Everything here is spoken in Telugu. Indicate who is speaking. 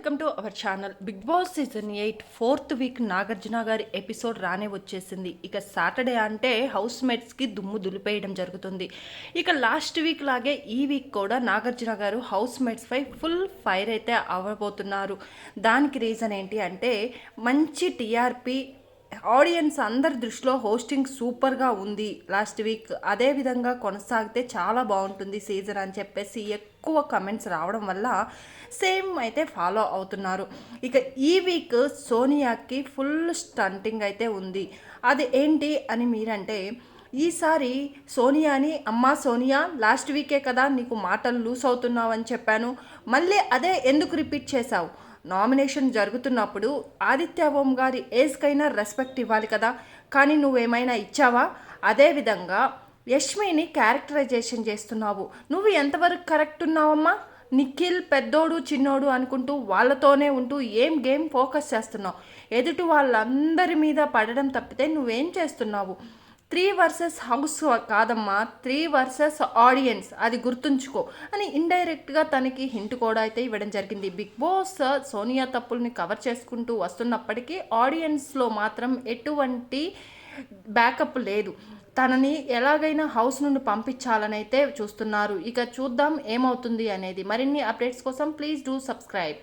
Speaker 1: Welcome to our channel. Bigg Boss season 8 4th week Nagarjuna గారి ఎపిసోడ్ రానే వచ్చేసింది. ఇక సాటర్డే అంటే హౌస్ మేట్స్కి దుమ్ము దులిపేయడం జరుగుతుంది. ఇక లాస్ట్ వీక్ లాగే ఈ వీక్ కూడా నాగార్జున గారు హౌస్ మేట్స్పై ఫుల్ ఫైర్ అయితే అవ్వబోతున్నారు. దానికి రీజన్ ఏంటి అంటే మంచి టీఆర్పీ, ఆడియన్స్ అందరి దృష్టిలో హోస్టింగ్ సూపర్గా ఉంది లాస్ట్ వీక్, అదే విధంగా కొనసాగితే చాలా బాగుంటుంది సీజన్ అని చెప్పేసి ఎక్కువ కమెంట్స్ రావడం వల్ల సేమ్ అయితే ఫాలో అవుతున్నారు. ఇక ఈ వీక్ సోనియాకి ఫుల్ స్టంటింగ్ అయితే ఉంది. అది ఏంటి అని మీరంటే, ఈసారి సోనియాని అమ్మా సోనియా లాస్ట్ వీకే కదా నీకు మాటలు లూస్ అవుతున్నావు అని చెప్పాను, మళ్ళీ అదే ఎందుకు రిపీట్ చేశావు? నామినేషన్ జరుగుతున్నప్పుడు ఆదిత్య ఓం గారి ఏజ్కైనా రెస్పెక్ట్ ఇవ్వాలి కదా, కానీ నువ్వేమైనా ఇచ్చావా? అదేవిధంగా యష్మిని క్యారెక్టరైజేషన్ చేస్తున్నావు, నువ్వు ఎంతవరకు కరెక్ట్ ఉన్నావమ్మా? నిఖిల్ పెద్దోడు చిన్నోడు అనుకుంటూ వాళ్ళతోనే ఉంటూ ఏం గేమ్ ఫోకస్ చేస్తున్నావు? ఎదుటి వాళ్ళందరి మీద పడడం తప్పితే నువ్వేం చేస్తున్నావు? 3 వర్సెస్ హౌస్ కాదమ్మా, 3 వర్సెస్ ఆడియన్స్, అది గుర్తుంచుకో అని ఇండైరెక్ట్గా తనకి హింట్ కూడా అయితే ఇవ్వడం జరిగింది. బిగ్ బాస్ సోనియా తప్పుల్ని కవర్ చేసుకుంటూ వస్తున్నప్పటికీ ఆడియన్స్లో మాత్రం ఎటువంటి బ్యాకప్ లేదు. తనని ఎలాగైనా హౌస్ నుండి పంపించాలని అయితే చూస్తున్నారు. ఇక చూద్దాం ఏమవుతుంది అనేది. మరిన్ని అప్డేట్స్ కోసం ప్లీజ్ డూ సబ్స్క్రైబ్.